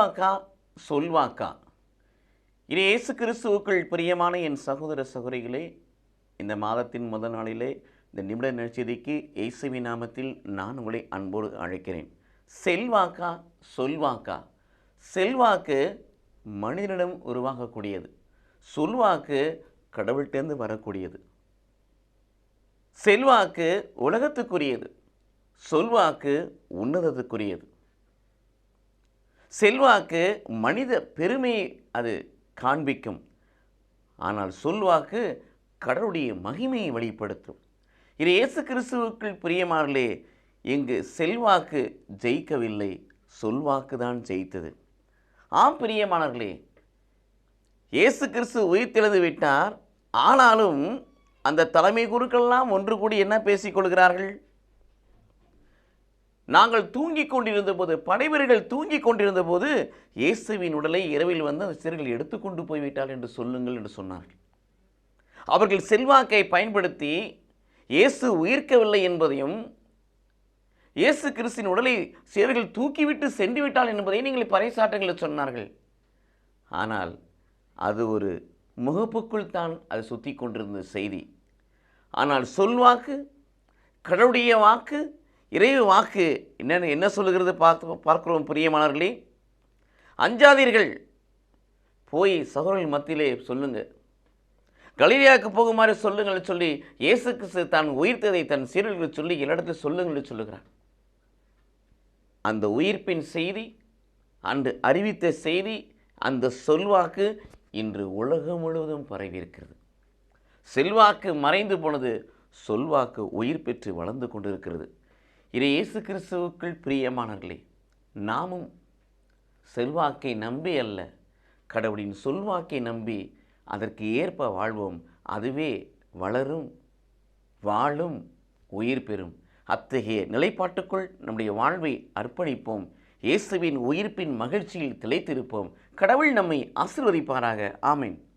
செல்வாக்கா சொல்வாக்கா? இது இயேசு கிறிஸ்துவுக்குள் பிரியமான என் சகோதர சகோதரிகளே, இந்த மாதத்தின் முதல் நாளிலே இந்த நிமிட நற்செய்திக்கு இயேசுவின் நாமத்தில் நான் உங்களை அன்போடு அழைக்கிறேன். செல்வாக்கா சொல்வாக்கா? செல்வாக்கு மனிதனிடம் உருவாகக்கூடியது, சொல்வாக்கு கடவுள்கிட்டேருந்து வரக்கூடியது. செல்வாக்கு உலகத்துக்குரியது, சொல்வாக்கு உன்னதத்துக்குரியது. செல்வாக்கு மனித பெருமையை அது காண்பிக்கும், ஆனால் சொல்வாக்கு கடவுளுடைய மகிமையை வெளிப்படுத்தும். இது இயேசு கிறிஸ்துவுக்குள் பிரியமானவர்களே, இங்கு செல்வாக்கு ஜெயிக்கவில்லை, சொல்வாக்கு தான் ஜெயித்தது. ஆம் பிரியமானவர்களே, இயேசு கிறிஸ்து உயிர்த்தெழுந்து விட்டார். ஆனாலும் அந்த தலைமை குருக்களெல்லாம் ஒன்று கூடி என்ன பேசிக்கொள்கிறார்கள்? நாங்கள் தூங்கிக் கொண்டிருந்த போது, படைவீரர்கள் தூங்கிக் கொண்டிருந்த போது, இயேசுவின் உடலை இரவில் வந்து அந்த சிறுகள் எடுத்துக்கொண்டு போய்விட்டால் என்று சொல்லுங்கள் என்று சொன்னார்கள். அவர்கள் செல்வாக்கை பயன்படுத்தி இயேசு உயிர்க்கவில்லை என்பதையும், இயேசு கிறிஸ்துவின் உடலை சிறுகள் தூக்கிவிட்டு சென்று விட்டால் என்பதை நீங்கள் பறைசாற்றுங்கள் சொன்னார்கள். ஆனால் அது ஒரு முகப்புக்குள் தான் அது சுற்றி கொண்டிருந்த செய்தி. ஆனால் சொல்வாக்கு, கடவுளுடைய வாக்கு, இறை வாக்கு என்ன சொல்லுகிறது பார்க்கிறோம் பிரியமானவர்களே. அஞ்சாதீர்கள், போய் சகோதரர்கள் மத்தியிலே சொல்லுங்க, கலிலேயாவுக்கு போகுமாறு சொல்லுங்கள் சொல்லி இயேசு கிறிஸ்து தான் உயிர்த்ததை தன் சீடர்கள் சொல்லி எல்லா சொல்லுங்கள் சொல்லுகிறார். அந்த உயிர்ப்பின் செய்தி, அன்று அறிவித்த செய்தி, அந்த சொல்வாக்கு இன்று உலகம் முழுவதும் பரவியிருக்கிறது. செல்வாக்கு மறைந்து போனது, சொல்வாக்கு உயிர் பெற்று வளர்ந்து கொண்டிருக்கிறது. இது இயேசு கிறிஸ்துவுக்குள் பிரியமானவர்களே, நாமும் செல்வாக்கை நம்பி அல்ல, கடவுளின் சொல்வாக்கை நம்பி அதற்கு ஏற்ப வாழ்வோம். அதுவே வளரும், வாழும், உயிர் பெறும். அத்தகைய நிலைப்பாட்டுக்குள் நம்முடைய வாழ்வை அர்ப்பணிப்போம். இயேசுவின் உயிர்ப்பின் மகிழ்ச்சியில் திளைத்திருப்போம். கடவுள் நம்மை ஆசீர்வதிப்பாராக. ஆமென்.